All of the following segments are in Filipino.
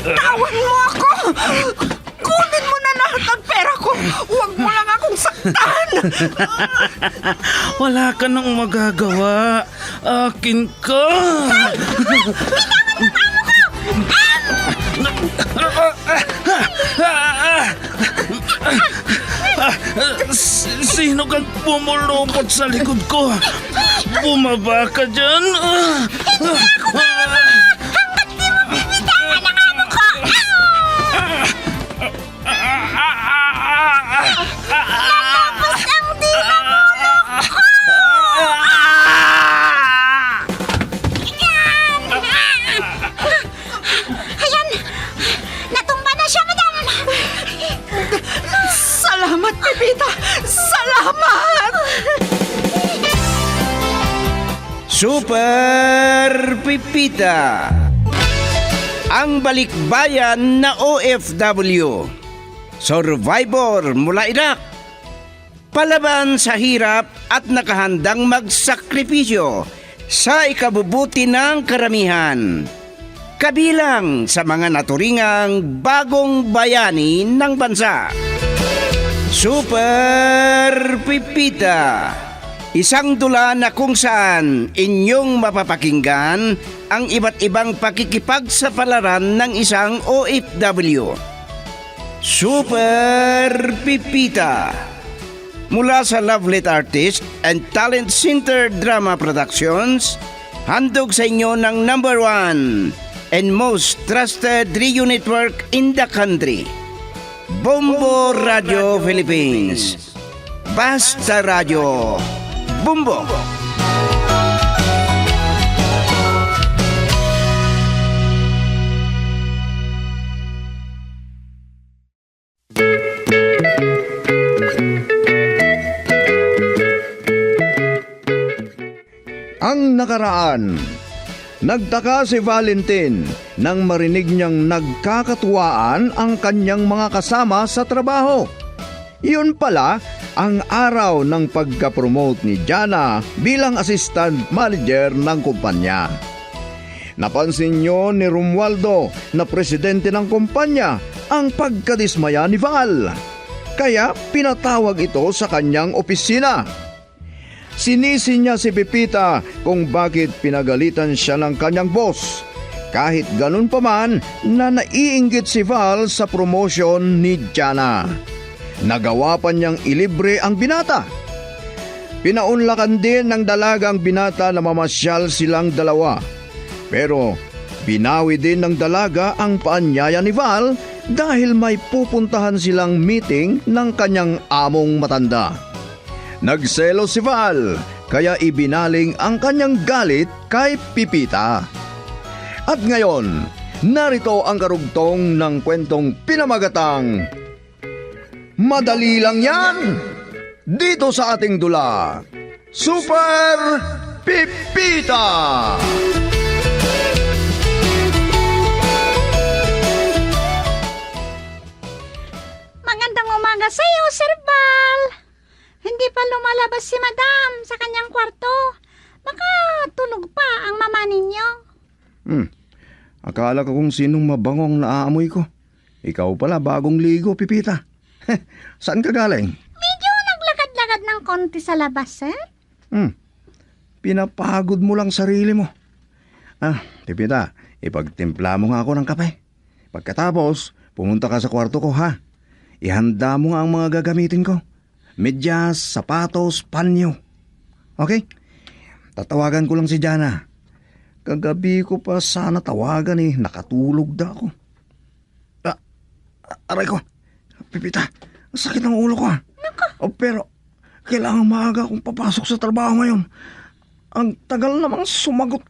Bitawan mo ako! Kunin mo na lahat ng pera ko! Huwag mo lang akong saktan! Wala ka nang magagawa. Akin ka. Sino kang pumulupot sa likod ko? Bumaba ka dyan. Ayan! Natumba na siya, madam! Salamat, Pepita! Salamat! Super Pipita, ang balikbayan na OFW, survivor mula Iraq, palaban sa hirap at nakahandang magsakripisyo sa ikabubuti ng karamihan, kabilang sa mga naturingang bagong bayani ng bansa. Super Pipita, isang dula na kung saan inyong mapapakinggan ang iba't ibang pakikipagsapalaran ng isang OFW. Super Pipita, mula sa Lovelet Artist and Talent Center Drama Productions, handog sa inyo ng #1 and most trusted radio network in the country, Bombo Radio Philippines. Basta Radio Bombo. Ang nakaraan. Nagtaka si Valentin nang marinig niyang nagkakatuwaan ang kanyang mga kasama sa trabaho. Iyon pala ang araw ng pagka-promote ni Jana bilang assistant manager ng kumpanya. Napansin niyo ni Romualdo na presidente ng kumpanya ang pagkadismaya ni Val. Kaya pinatawag ito sa kanyang opisina. Sinisi niya si Pepita kung bakit pinagalitan siya ng kanyang boss. Kahit ganun pa man na naiinggit si Val sa promotion ni Jana. Nagawa pa niyang ilibre ang binata. Pinaunlakan din ng dalagang binata na mamasyal silang dalawa. Pero binawi din ng dalaga ang paanyaya ni Val dahil may pupuntahan silang meeting ng kanyang among matanda. Nagselo si Val, kaya ibinaling ang kanyang galit kay Pepita. At ngayon, narito ang karugtong ng kwentong pinamagatang Madali Lang Yan! Dito sa ating dula, Super Pepita! Magandang umaga sa iyo, Sir Val! Hindi pa lumalabas si Madam sa kanyang kwarto. Baka tulog pa ang mama ninyo. Akala ko kung sinong mabangong naaamoy ko. Ikaw pala bagong ligo, Pepita. Saan ka galing? Medyo naglakad-lakad ng konti sa labas, sir. Pinapagod mo lang sarili mo. Pepita, ipagtimpla mo nga ako ng kape. Pagkatapos, pumunta ka sa kwarto ko, ha? Ihanda mo nga ang mga gagamitin ko. Medyas, sapatos, panyo. Okay? Tatawagan ko lang si Jana. Kagabi ko pa sana tawagan nakatulog na ako. Aray ko. Pepita, sakit ng ulo ko. Pero kailangan maaga akong papasok sa trabaho ngayon. Ang tagal namang sumagot.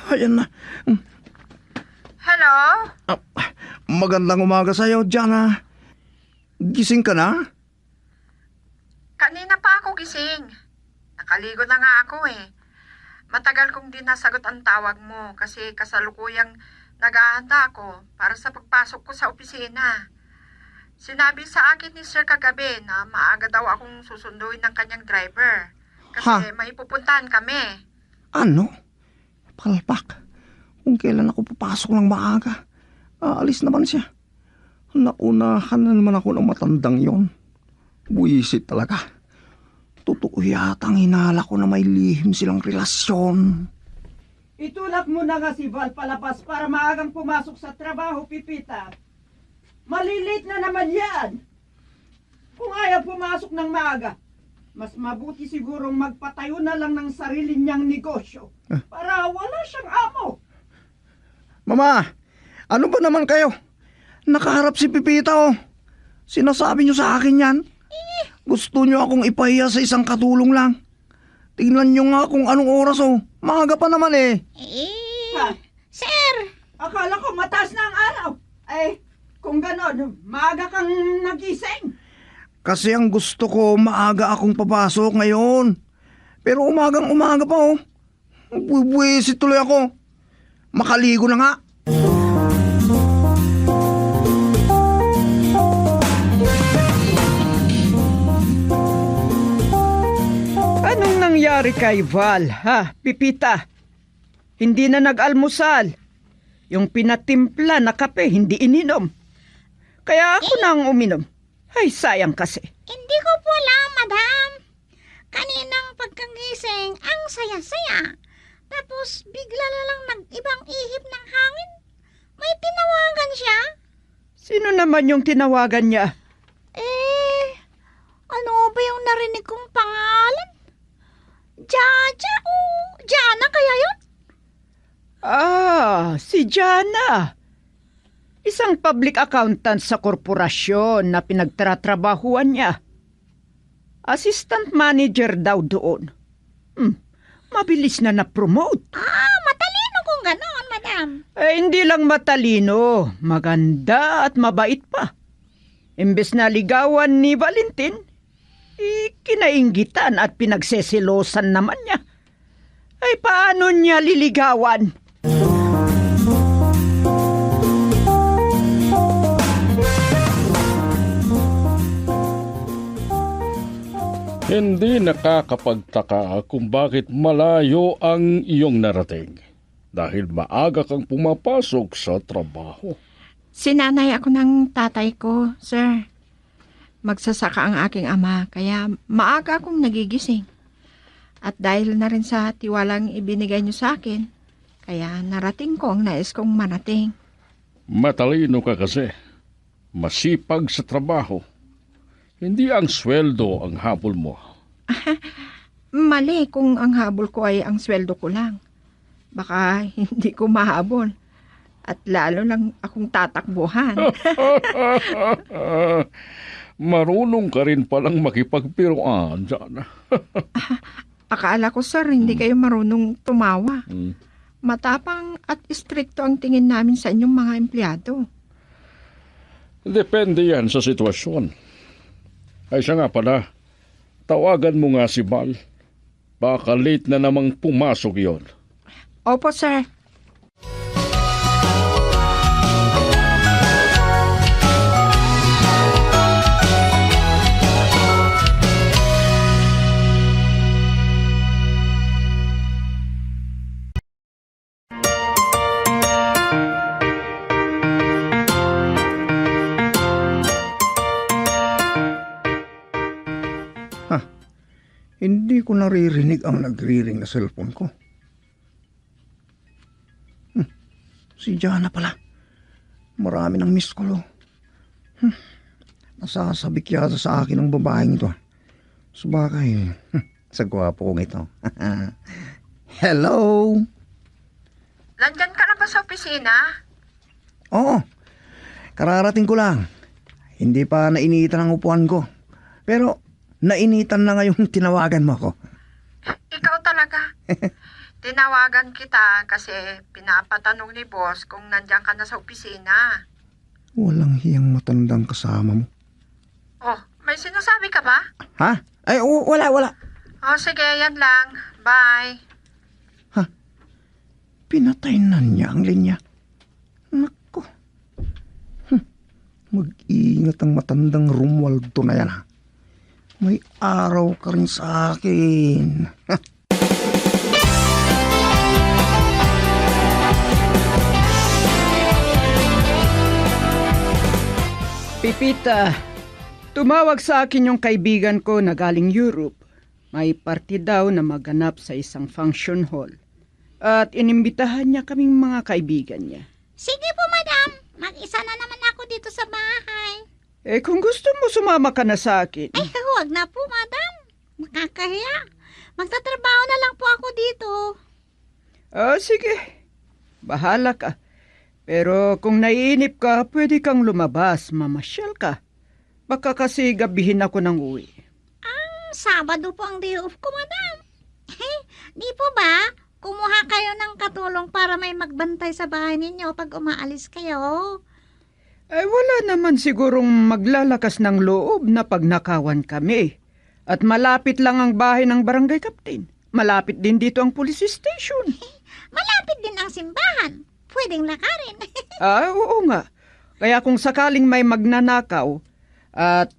Ayan na. Hello? Magandang umaga sa'yo, Jana. Gising ka na? Kanina pa ako gising. Nakaligo na nga ako eh. Matagal kong di nasagot ang tawag mo kasi kasalukuyang naghahanda ako para sa pagpasok ko sa opisina. Sinabi sa akin ni Sir kagabi na maaga daw akong susunduin ng kanyang driver kasi may pupuntahan kami. Ano? Palpak. Kung kailan ako papasok ng maaga. Aalis naman siya. Naunahan na naman ako ng matandang yon. Buwisit talaga. Totoo yatang hinala ko na may lihim silang relasyon. Itulak mo na nga si Val palabas para maagang pumasok sa trabaho, Pipita. Malilate na naman yan. Kung ayaw pumasok ng maaga, mas mabuti sigurong magpatayo na lang ng sarili niyang negosyo para wala siyang amo. Mama, ano ba naman kayo? Nakaharap si Pipita oh. Sinasabi niyo sa akin yan? Gusto niyo akong ipahiya sa isang katulong lang. Tingnan niyo nga kung anong oras oh. Maaga pa naman eh. Ha? Sir! Akala ko mataas na ang araw. Ay, kung ganon, maaga kang nagising. Kasi ang gusto ko maaga akong papasok ngayon. Pero umagang umaga pa oh. Buwisit tuloy ako. Makaligo na nga. Anong nangyari kay Val, ha, Pipita? Hindi na nag-almusal. Yung pinatimpla na kape, hindi ininom. Kaya ako na ang uminom. Ay, sayang kasi. Hindi ko po alam, madam. Kaninang pagkagising, ang saya-saya. Tapos bigla na lang nag-ibang ihip ng hangin. May tinawagan siya. Sino naman yung tinawagan niya? Ano ba yung narinig kong pangalan? Jaja o Jana kaya yun? Ah, si Jana. Isang public accountant sa korporasyon na pinagtatrabahuan niya. Assistant manager daw doon. Mabilis na na-promote. Matalino kung ganon, madam. Hindi lang matalino, maganda at mabait pa. Imbes na ligawan ni Valentin, kinainggitan at pinagsesilosan naman niya. Ay, paano niya liligawan? Hindi nakakapagtaka kung bakit malayo ang iyong narating. Dahil maaga kang pumapasok sa trabaho. Sinanay ako ng tatay ko, sir. Magsasaka ang aking ama, kaya maaga akong nagigising. At dahil na rin sa tiwalang ibinigay niyo sa akin, kaya narating ko ang nais kong marating. Matalino ka kasi. Masipag sa trabaho. Hindi ang sweldo ang habol mo. Mali kung ang habol ko ay ang sweldo ko lang. Baka hindi ko mahabol. At lalo lang akong tatakbuhan. Marunong ka rin palang makipagpiruan dyan. Akala ko, sir, hindi kayo marunong tumawa. Matapang at istrikto ang tingin namin sa inyong mga empleyado. Depende yan sa sitwasyon. Ay siya nga pala, tawagan mo nga si Val. Baka late na namang pumasok yon. Opo, sir. Hindi ko naririnig ang nagriring na cellphone ko. Si Jana pala. Marami ng miss call. Nasasabik yata sa akin ang babaeng ito. Subakay. Sa gwapo kong ito. Hello? Nandyan ka na ba sa opisina? Oo. Kararating ko lang. Hindi pa nainitan ang upuan ko. Pero nainitan na ngayong tinawagan mo ko. Ikaw talaga. Tinawagan kita kasi pinapatanong ni boss kung nandyan ka na sa opisina. Walang hiyang matandang kasama mo. Oh, may sinasabi ka ba? Ha? Ay, wala. Oh, sige, yan lang. Bye. Pinatay na niya ang linya. Naku. Mag-ingat ang matandang Romualdo na yan ha. May araw ka rin sa akin. Pipita, tumawag sa akin yung kaibigan ko na galing Europe. May party daw na maganap sa isang function hall. At inimbitahan niya kaming mga kaibigan niya. Sige po, madam. Mag-isa na naman ako dito sa bahay. Kung gusto mo sumama ka na sa akin. Ay, huwag na po, madam. Makakahiya. Magtatrabaho na lang po ako dito. Sige. Bahala ka. Pero kung naiinip ka, pwede kang lumabas, mamasyal ka. Baka kasi gabihin ako ng uwi. Sabado po ang day off ko, madam. Di po ba? Kumuha kayo ng katulong para may magbantay sa bahay ninyo pag umaalis kayo. Wala naman sigurong maglalakas ng loob na pagnakawan kami. At malapit lang ang bahay ng barangay captain. Malapit din dito ang police station. Malapit din ang simbahan. Pwedeng lakarin. Oo nga. Kaya kung sakaling may magnanakaw at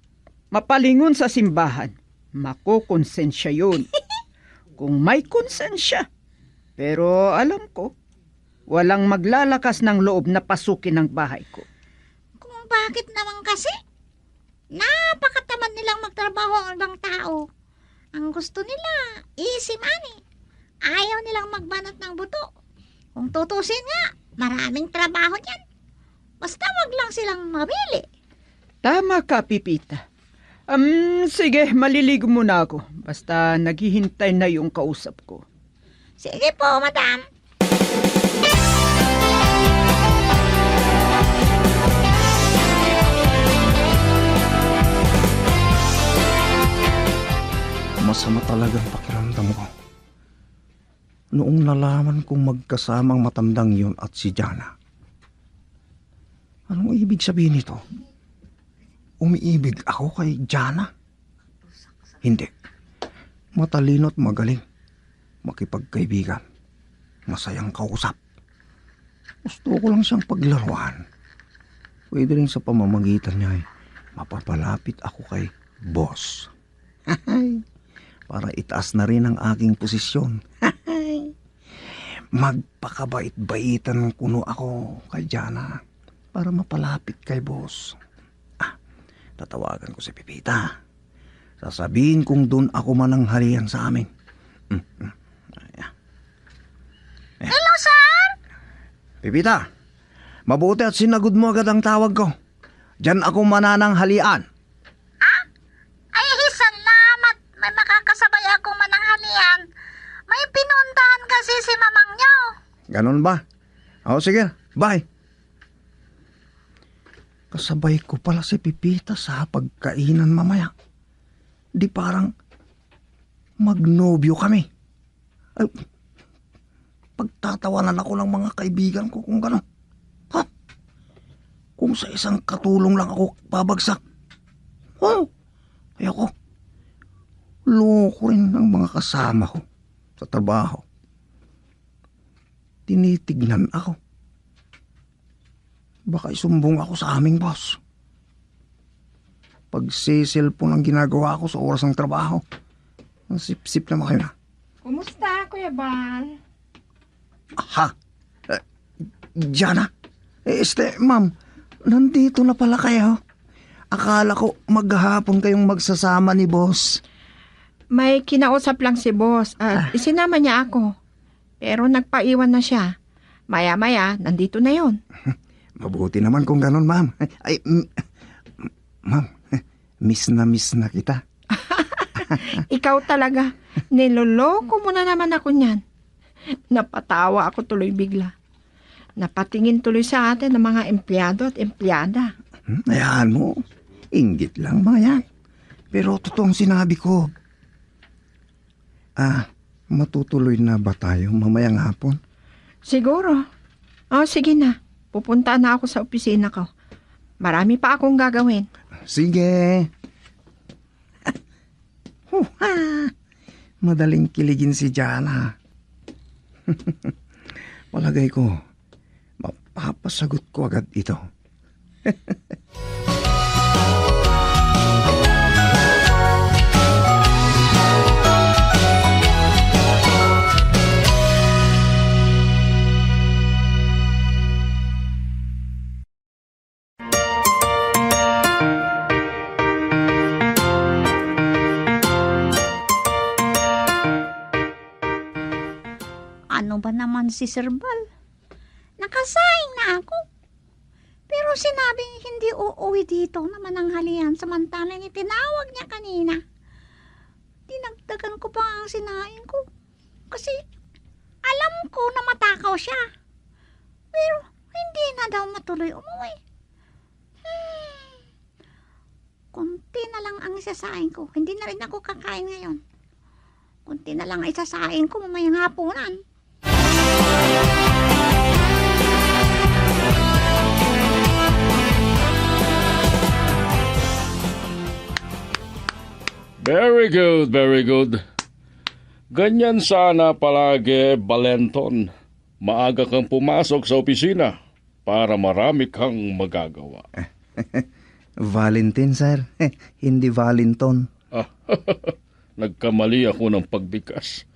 mapalingon sa simbahan, makukonsensya yun. Kung may konsensya. Pero alam ko, walang maglalakas ng loob na pasukin ang bahay ko. Kung bakit naman kasi? Napakatamad nilang magtrabaho ang ibang tao. Ang gusto nila, easy money. Ayaw nilang magbanat ng buto. Kung tutusin nga, maraming trabaho dyan. Basta wag lang silang mabili. Tama ka, Pipita. Sige, maliligo muna ako. Basta naghihintay na yung kausap ko. Sige po, madam. Masama talagang pakiramdam ko. Noong nalaman kong magkasamang matandang yun at si Jana. Anong ibig sabihin nito? Umiibig ako kay Jana? Hindi. Matalino at magaling. Makipagkaibigan. Masayang kausap. Gusto ko lang siyang paglaruan. Pwede rin sa pamamagitan niya mapapalapit ako kay boss. Para itaas na rin ang aking posisyon. Magpakabait-baitan kuno ako kay Jana para mapalapit kay boss. Tatawagan ko si Pipita. Sasabihin kong dun ako mananghalian sa amin. Hello, sir? Pipita, mabuti at sinagod mo agad ang tawag ko. Diyan ako manananghalian. Ay, salamat. May makakasabay akong mananghalian. May pinuntahan kasi si mamang niyo. Ganon ba? O sige, bye. Kasabay ko pala si Pipita sa pagkainan mamaya. Di parang magnobyo kami. Ay, pagtatawanan ako ng mga kaibigan ko kung gano'n. Kung sa isang katulong lang ako babagsak. Ayoko. Loko rin ang mga kasama ko sa trabaho. Tinitignan ako. Baka isumbong ako sa aming boss. Pagsiselfon ang ginagawa ko sa oras ng trabaho. Ang sip-sip naman kayo na. Kumusta, Kuya Bal? Aha! Jana? Ma'am, nandito na pala kayo. Akala ko maghapon kayong magsasama ni boss. May kinausap lang si boss at isinama niya ako. Pero nagpaiwan na siya. Maya-maya, nandito na yon. Mabuti naman kung ganon, ma'am. Ma'am, miss na kita. Ikaw talaga. Niloloko mo na naman ako niyan. Napatawa ako tuloy bigla. Napatingin tuloy sa atin ng mga empleyado at empleyada. Hayaan mo. Inggit lang mga yan. Pero totoong sinabi ko. Matutuloy na ba tayo mamayang hapon? Siguro. Sige na. Pupunta na ako sa opisina ko. Marami pa akong gagawin. Sige. Madaling kiligin si Jana. Palagay ko, mapapasagot ko agad ito. Ano ba naman si Sir Bal? Nakasaing na ako. Pero sinabing hindi uuwi dito naman ang halian samantalang itinawag niya kanina. Dinagdagan ko pa ang sinaing ko. Kasi alam ko na matakaw siya. Pero hindi na daw matuloy umuwi. Kunti na lang ang isasaing ko. Hindi na rin ako kakain ngayon. Kunti na lang ang isasaing ko mamayang hapunan. Very good, very good. Ganyan sana palagi, Valenton. Maaga kang pumasok sa opisina para marami kang magagawa. Valentin, sir. Hindi Valenton. Nagkamali ako ng pagbikas.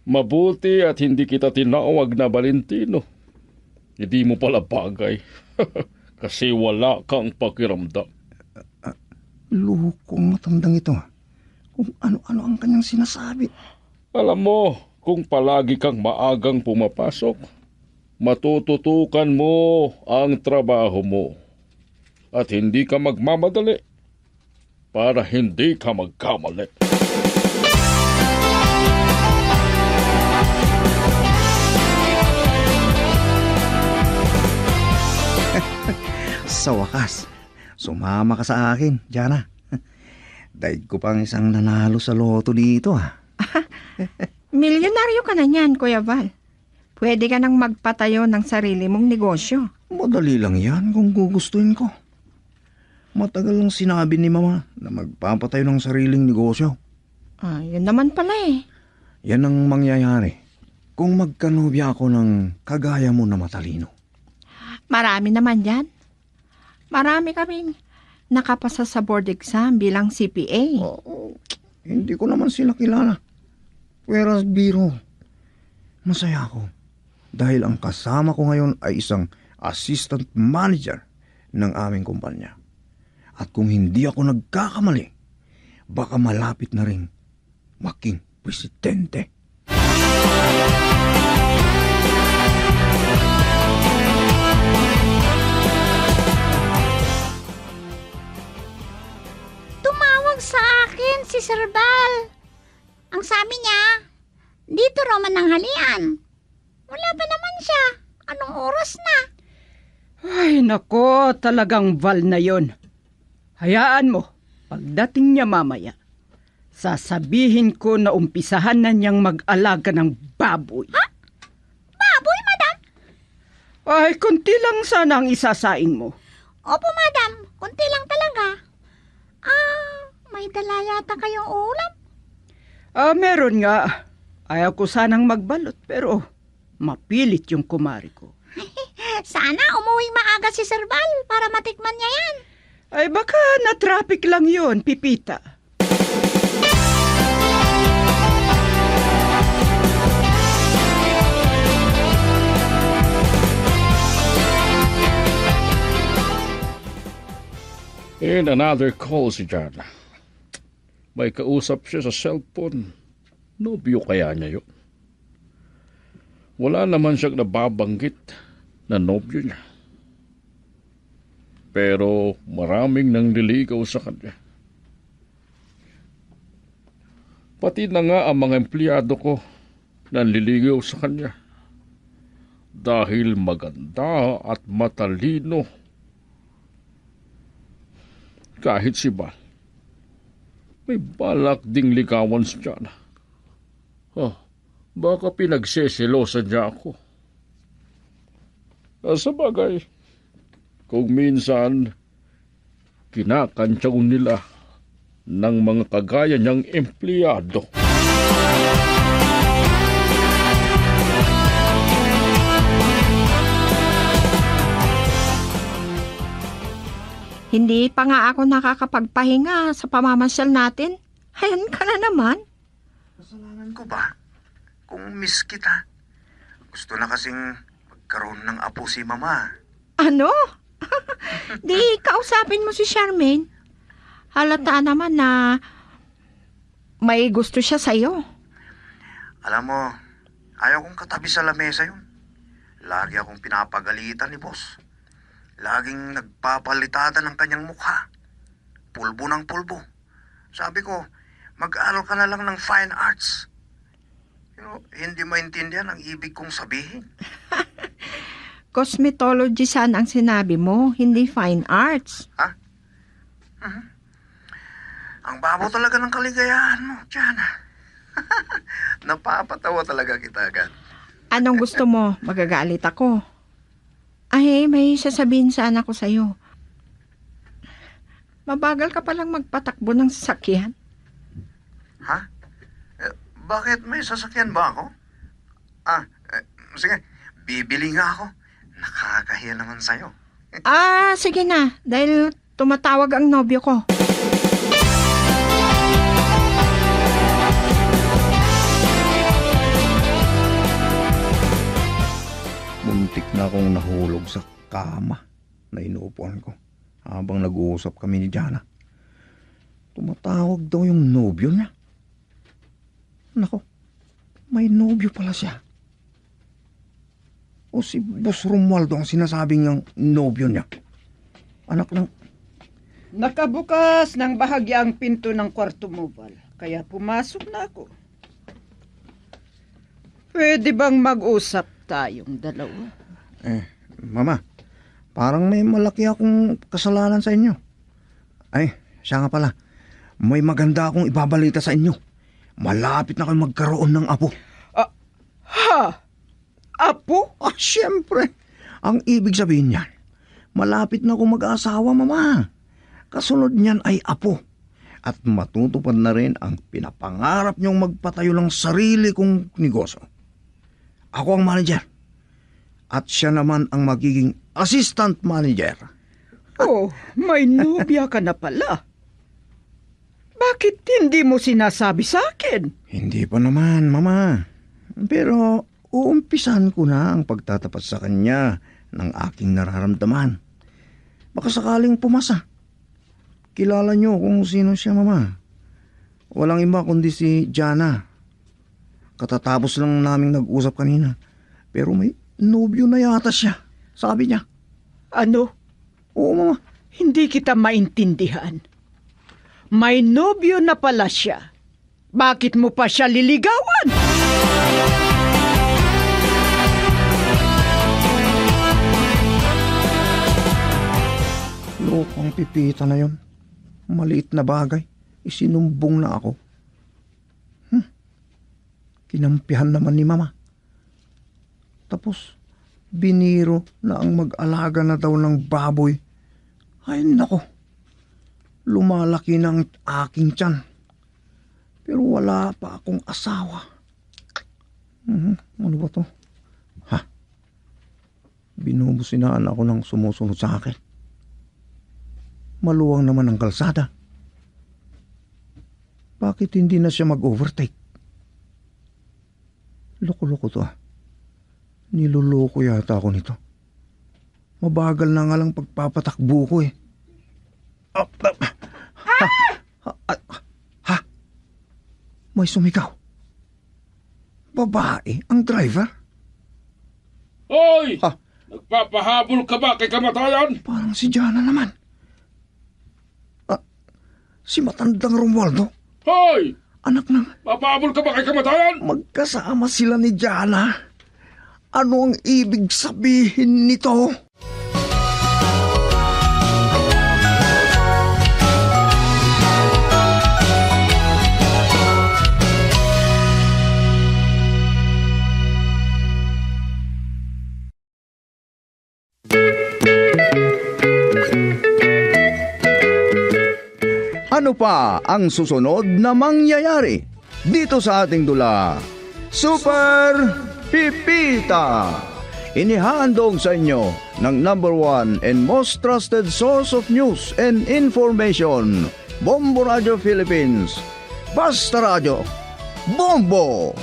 Mabuti at hindi kita tinawag na Valentino. Hindi mo pala bagay. Kasi wala kang pakiramdam. Lukong matandang ito. Kung ano-ano ang kanyang sinasabi. Alam mo, kung palagi kang maagang pumapasok, matututukan mo ang trabaho mo. At hindi ka magmamadali para hindi ka magkamali. Sa wakas, sumama ka sa akin, Jana. Daig ko pang isang nanalo sa loto dito, Milyonaryo ka na niyan, Kuya Val. Pwede ka nang magpatayo ng sarili mong negosyo. Madali lang yan kung gugustuhin ko. Matagal lang sinabi ni Mama na magpapatayo ng sariling negosyo. Yun naman pala eh. Yan ang mangyayari kung magkanobya ako ng kagaya mo na matalino. Marami naman yan. Marami kaming nakapasa sa board exam bilang CPA. Oo, hindi ko naman sila kilala. Whereas biro, masaya ako dahil ang kasama ko ngayon ay isang assistant manager ng aming kumpanya. At kung hindi ako nagkakamali, baka malapit na rin maging presidente. Tumawag sa akin si Sir Bal. Ang sabi niya, dito raw man ang halian. Wala pa naman siya. Anong oras na? Ay, nako, talagang Val na yon. Hayaan mo, pagdating niya mamaya, sasabihin ko na umpisahan na niyang mag-alaga ng baboy. Ha? Baboy, madam? Ay, konti lang sana ang isasaing mo. Opo, madam. Kunti lang talaga. May dala yata kayong ulam. Meron nga. Ayaw ko sanang magbalot, pero mapilit yung kumari ko. Sana umuwing maaga si Sir Bal para matikman niya yan. Ay, baka na-traffic lang yon, Pipita. And another call si Jana. May kausap siya sa cellphone. Nobyo kaya niya yun? Wala naman siyang nababanggit na nobyo niya. Pero maraming nangliligaw sa kanya. Pati na nga ang mga empleyado ko nanliligaw sa kanya. Dahil maganda at matalino. Kahit si Bal, may balak ding ligawan si Jana. Baka pinagseselosan niya ako. Sa bagay, kung minsan kinakantsaw nila ng mga kagaya niyang empleyado. Hindi pa nga ako nakakapagpahinga sa pamamasyal natin. Hayan ka na naman. Kasalanan ko ba? Kung miss kita. Gusto na kasing magkaroon ng apo si Mama. Ano? Di kausapin mo si Charmaine. Halata naman na may gusto siya sa'yo. Alam mo, Ayaw kong katabi sa lamesa yun. Lagi akong pinapagalitan ni boss. Laging nagpapalitada ng kanyang mukha. Pulbo ng pulbo. Sabi ko, mag-aral ka na lang ng fine arts. Hindi maintindihan ang ibig kong sabihin. Cosmetology sana ang sinabi mo, hindi fine arts. Ha? Ang babaw talaga ng kaligayahan mo, Jana. Napapatawa talaga kita agad. Anong gusto mo? Magagalit ako. Ay, may sasabihin sana ako sa'yo. Mabagal ka palang magpatakbo ng sasakyan. Ha? Bakit may sasakyan ba ako? Sige, bibili nga ako. Nakakahiya naman sa'yo. Sige na, dahil tumatawag ang nobyo ko. Muntik na akong nahulog sa kama na inuupuan ko habang nag-uusap kami ni Jana. Tumatawag daw yung nobyo niya. Nako, may nobyo pala siya. O si Boss Romualdo ang sinasabing niyang nobyo niya. Anak ng... Nakabukas ng bahagya ang pinto ng kwarto mo, Val. Kaya pumasok na ako. Pwede bang mag-usap tayong dalawa? Mama, parang may malaki akong kasalanan sa inyo. Ay, siya nga pala. May maganda akong ibabalita sa inyo. Malapit na kayo magkaroon ng apo. Ha? Apo? Siyempre. Ang ibig sabihin niyan, malapit na akong mag-asawa, Mama. Kasunod niyan ay apo. At matutupad na rin ang pinapangarap niyong magpatayo ng sarili kong negosyo. Ako ang manager. At siya naman ang magiging assistant manager. Oh, may nobya ka na pala. Bakit hindi mo sinasabi sa akin? Hindi pa naman, Mama. Pero uumpisan ko na ang pagtatapat sa kanya ng aking nararamdaman. Baka sakaling pumasa. Kilala niyo kung sino siya, Mama. Walang iba kundi si Jana. Katatapos lang naming nag-usap kanina. Pero may nobyo na yata siya. Sabi niya. Ano? Oo, Mama. Hindi kita maintindihan. May nobyo na pala siya. Bakit mo pa siya liligawan? Lokang pipita na yon. Maliit na bagay. Isinumbong na ako. Kinampihan naman ni Mama. Tapos, biniro na ang mag-alaga na daw ng baboy. Ay, nako. Lumalaki na ang aking tiyan. Pero wala pa akong asawa. Ano ba to? Binubusinaan ako ng sumusunod sa akin. Maluwang naman ang kalsada. Bakit hindi na siya mag-overtake? Loko-loko to Niloloko yata ako nito. Mabagal na nga lang pagpapatakbo ko eh. May sumigaw. Babae ang driver? Hoy! Nagpapahabol ka ba kay kamatayan? Parang si Jana naman. Si matandang Romualdo. Hoy! Anak ng... Papahabol ka ba kay kamatayan? Magkasama sila ni Jana. Ano ang ibig sabihin nito? Ano pa ang susunod na mangyayari dito sa ating dula? Super Pipita! Inihahandog sa inyo ng #1 and most trusted source of news and information, Bombo Radio Philippines. Basta Radio, Bombo!